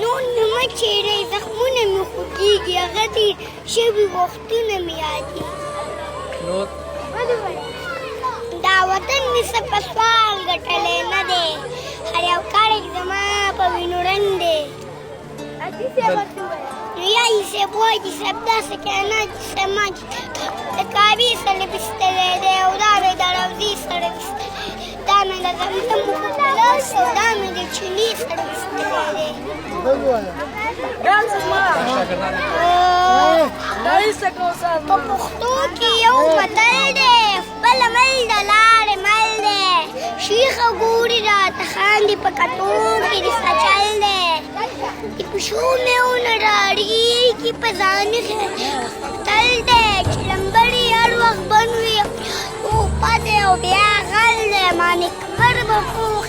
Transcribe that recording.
نور مې مه چیرئ زخمونه مې خوږېږي هغه دې شوي وختونه مې یادېږي دا وطن مې څه په سوال ګټلی نه دی هر یو کاڼی زما په وینو رنګ دی نو یایي صاحب وایي چې صاحب داسې کینا چې سما چې د کابې سره ویستلی دی او دا مې د روضې سره ویستلی دا مې د زمزم په لاس او دا مې د چیني سره ویستلی دی په پښتو کې یو متل دی خپل مل د لارې مل دی شیخه ګوري راته خاندي په کتو کې د سچل دی د پښو میونه راړېږي په ځان تل دی چې لمبړې هر وخت بند وي او پاتې او بیا غل دی مانې کبر به پوخ